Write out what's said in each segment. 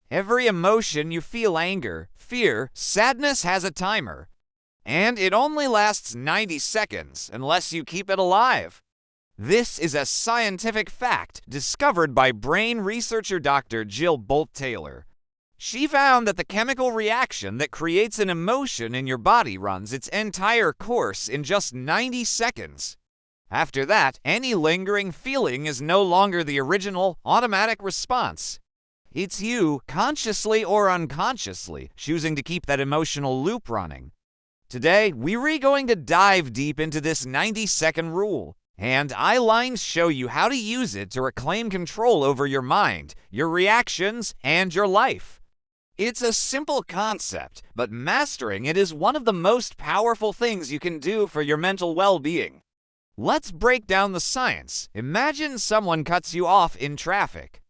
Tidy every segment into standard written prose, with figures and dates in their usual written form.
Every emotion you feel, anger, fear, sadness, has a timer. And it only lasts 90 seconds unless you keep it alive. This is a scientific fact discovered by brain researcher Dr. Bolte Taylor. She found that the chemical reaction that creates an emotion in your body runs its entire course in just 90 seconds. After that, any lingering feeling is no longer the original, automatic response. It's you, consciously or unconsciously, choosing to keep that emotional loop running. Today, we're going to dive deep into this 90-second rule, and eyelines show you how to use it to reclaim control over your mind, your reactions, and your life. It's a simple concept, but mastering it is one of the most powerful things you can do for your mental well-being. Let's break down the science. Imagine someone cuts you off in traffic.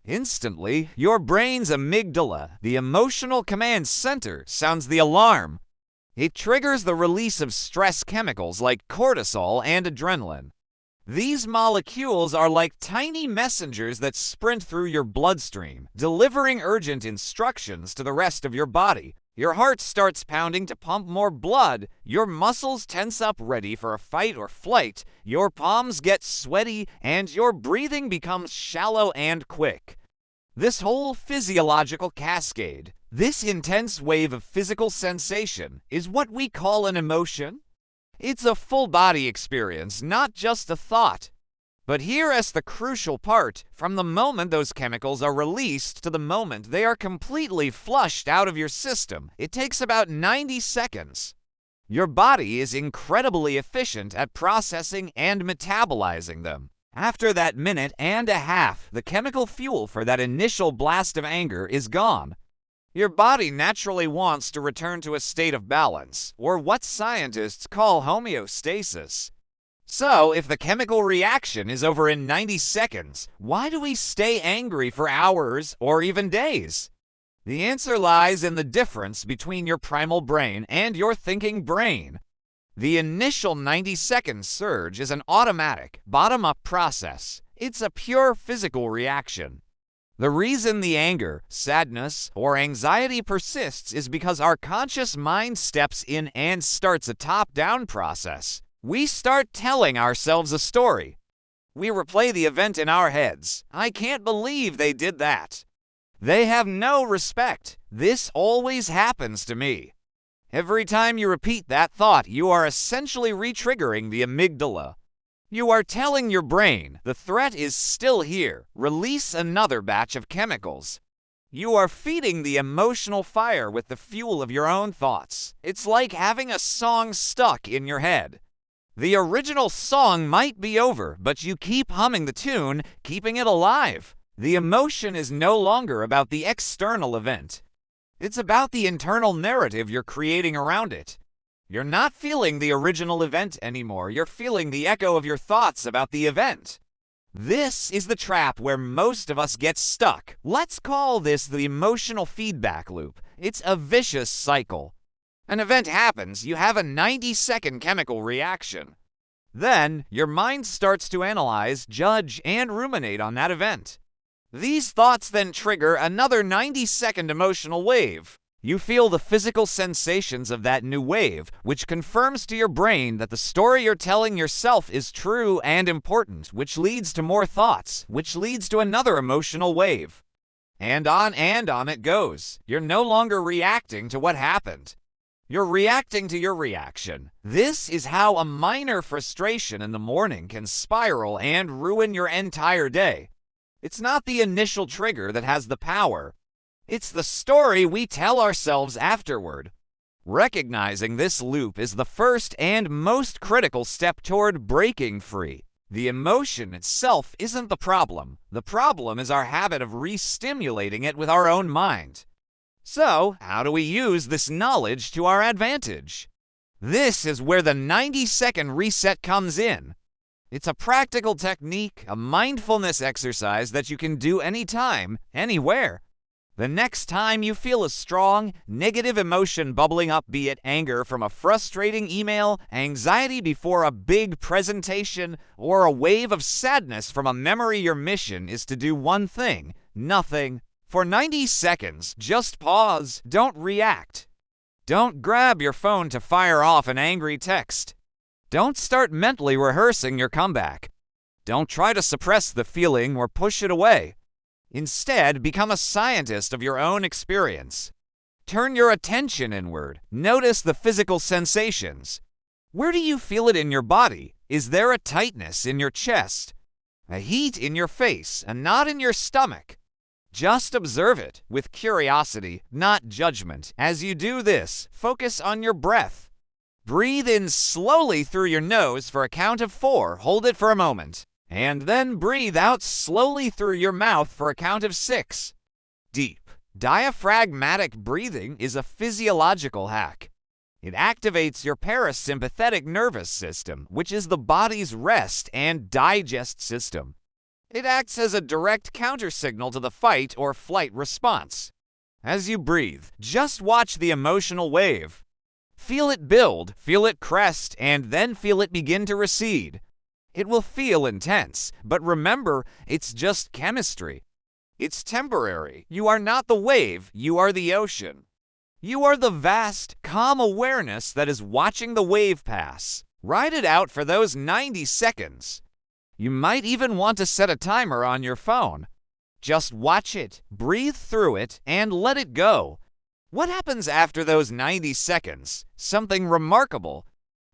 Instantly, your brain's amygdala, the emotional command center, sounds the alarm. It triggers the release of stress chemicals like cortisol and adrenaline. These molecules are like tiny messengers that sprint through your bloodstream, delivering urgent instructions to the rest of your body. Your heart starts pounding to pump more blood, your muscles tense up ready for a fight or flight, your palms get sweaty, and your breathing becomes shallow and quick. This whole physiological cascade, this intense wave of physical sensation, is what we call an emotion. It's a full-body experience, not just a thought. But here's the crucial part. From the moment those chemicals are released to the moment they are completely flushed out of your system, it takes about 90 seconds. Your body is incredibly efficient at processing and metabolizing them. After that minute and a half, the chemical fuel for that initial blast of anger is gone. Your body naturally wants to return to a state of balance, or what scientists call homeostasis. So, if the chemical reaction is over in 90 seconds, why do we stay angry for hours or even days? The answer lies in the difference between your primal brain and your thinking brain. The initial 90-second surge is an automatic, bottom-up process. It's a pure physical reaction. The reason the anger, sadness, or anxiety persists is because our conscious mind steps in and starts a top-down process. We start telling ourselves a story. We replay the event in our heads. I can't believe they did that. They have no respect. This always happens to me. Every time you repeat that thought, you are essentially re-triggering the amygdala. You are telling your brain, the threat is still here. Release another batch of chemicals. You are feeding the emotional fire with the fuel of your own thoughts. It's like having a song stuck in your head. The original song might be over, but you keep humming the tune, keeping it alive. The emotion is no longer about the external event. It's about the internal narrative you're creating around it. You're not feeling the original event anymore. You're feeling the echo of your thoughts about the event. This is the trap where most of us get stuck. Let's call this the emotional feedback loop. It's a vicious cycle. An event happens, you have a 90-second chemical reaction. Then, your mind starts to analyze, judge, and ruminate on that event. These thoughts then trigger another 90-second emotional wave. You feel the physical sensations of that new wave, which confirms to your brain that the story you're telling yourself is true and important, which leads to more thoughts, which leads to another emotional wave. And on it goes. You're no longer reacting to what happened. You're reacting to your reaction. This is how a minor frustration in the morning can spiral and ruin your entire day. It's not the initial trigger that has the power. It's the story we tell ourselves afterward. Recognizing this loop is the first and most critical step toward breaking free. The emotion itself isn't the problem. The problem is our habit of re-stimulating it with our own mind. So, how do we use this knowledge to our advantage? This is where the 90-second reset comes in. It's a practical technique, a mindfulness exercise that you can do anytime, anywhere. The next time you feel a strong, negative emotion bubbling up, be it anger from a frustrating email, anxiety before a big presentation, or a wave of sadness from a memory, your mission is to do one thing: nothing For 90 seconds, just pause. Don't react. Don't grab your phone to fire off an angry text. Don't start mentally rehearsing your comeback. Don't try to suppress the feeling or push it away. Instead, become a scientist of your own experience. Turn your attention inward. Notice the physical sensations. Where do you feel it in your body? Is there a tightness in your chest? A heat in your face, a knot in your stomach? Just observe it with curiosity, not judgment. As you do this, focus on your breath. Breathe in slowly through your nose for a count of 4. Hold it for a moment. And then breathe out slowly through your mouth for a count of 6. Deep, diaphragmatic breathing is a physiological hack. It activates your parasympathetic nervous system, which is the body's rest and digest system. It acts as a direct countersignal to the fight or flight response. As you breathe, just watch the emotional wave. Feel it build, feel it crest, and then feel it begin to recede. It will feel intense, but remember, it's just chemistry. It's temporary. You are not the wave, you are the ocean. You are the vast, calm awareness that is watching the wave pass. Ride it out for those 90 seconds. You might even want to set a timer on your phone. Just watch it, breathe through it, and let it go. What happens after those 90 seconds? Something remarkable.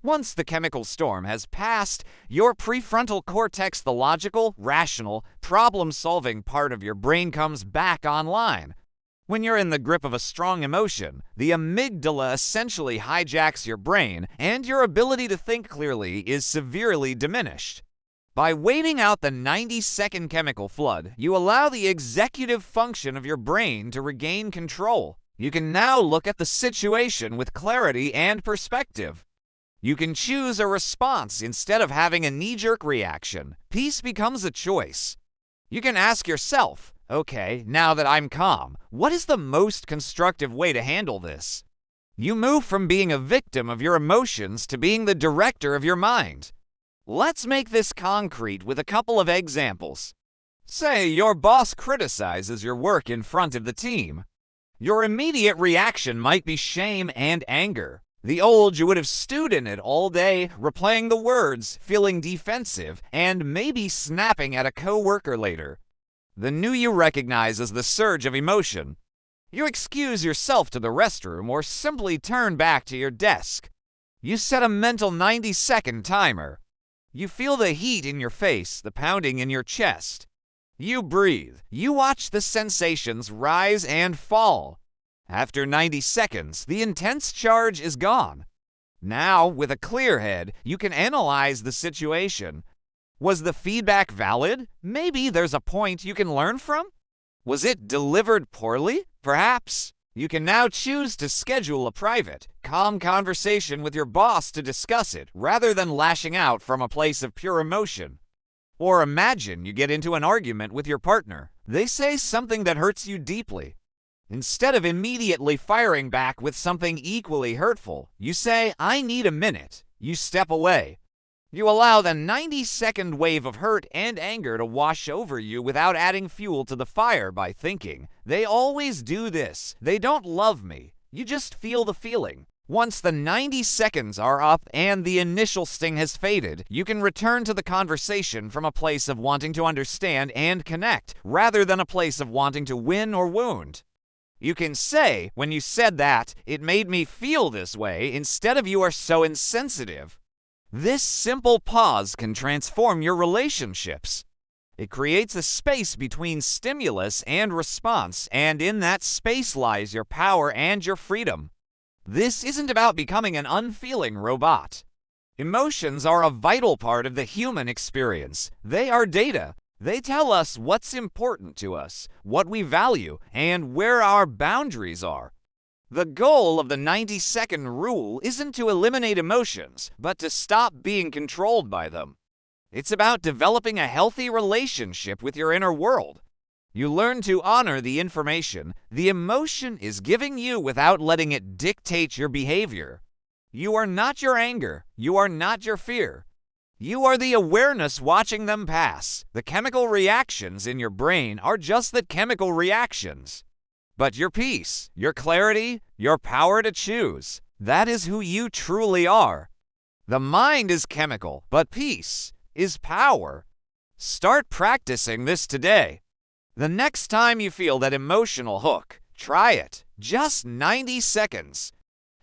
Once the chemical storm has passed, your prefrontal cortex, the logical, rational, problem-solving part of your brain, comes back online. When you're in the grip of a strong emotion, the amygdala essentially hijacks your brain, and your ability to think clearly is severely diminished. By waiting out the 90-second chemical flood, you allow the executive function of your brain to regain control. You can now look at the situation with clarity and perspective. You can choose a response instead of having a knee-jerk reaction. Peace becomes a choice. You can ask yourself, okay, now that I'm calm, what is the most constructive way to handle this? You move from being a victim of your emotions to being the director of your mind. Let's make this concrete with a couple of examples. Say your boss criticizes your work in front of the team. Your immediate reaction might be shame and anger. The old you would have stewed in it all day, replaying the words, feeling defensive, and maybe snapping at a coworker later. The new you recognize as the surge of emotion. You excuse yourself to the restroom or simply turn back to your desk. You set a mental 90-second timer. You feel the heat in your face, the pounding in your chest. You breathe. You watch the sensations rise and fall. After 90 seconds, the intense charge is gone. Now, with a clear head, you can analyze the situation. Was the feedback valid? Maybe there's a point you can learn from? Was it delivered poorly? Perhaps. You can now choose to schedule a private, calm conversation with your boss to discuss it, rather than lashing out from a place of pure emotion. Or imagine you get into an argument with your partner. They say something that hurts you deeply. Instead of immediately firing back with something equally hurtful, you say, I need a minute. You step away. You allow the 90-second wave of hurt and anger to wash over you without adding fuel to the fire by thinking, they always do this. They don't love me. You just feel the feeling. Once the 90 seconds are up and the initial sting has faded, you can return to the conversation from a place of wanting to understand and connect, rather than a place of wanting to win or wound. You can say, when you said that, it made me feel this way, instead of you are so insensitive. This simple pause can transform your relationships. It creates a space between stimulus and response, and in that space lies your power and your freedom. This isn't about becoming an unfeeling robot. Emotions are a vital part of the human experience. They are data. They tell us what's important to us, what we value, and where our boundaries are. The goal of the 90-second rule isn't to eliminate emotions, but to stop being controlled by them. It's about developing a healthy relationship with your inner world. You learn to honor the information the emotion is giving you without letting it dictate your behavior. You are not your anger. You are not your fear. You are the awareness watching them pass. The chemical reactions in your brain are just the chemical reactions. But your peace, your clarity, your power to choose, that is who you truly are. The mind is chemical, but peace is power. Start practicing this today. The next time you feel that emotional hook, try it. Just 90 seconds.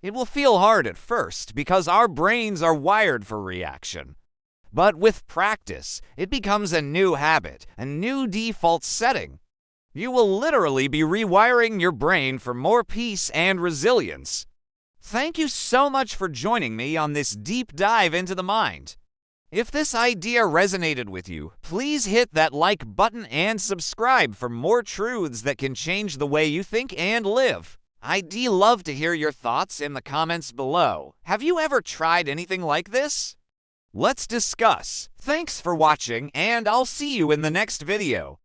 It will feel hard at first because our brains are wired for reaction. But with practice, it becomes a new habit, a new default setting. You will literally be rewiring your brain for more peace and resilience. Thank you so much for joining me on this deep dive into the mind. If this idea resonated with you, please hit that like button and subscribe for more truths that can change the way you think and live. I'd love to hear your thoughts in the comments below. Have you ever tried anything like this? Let's discuss. Thanks for watching, and I'll see you in the next video.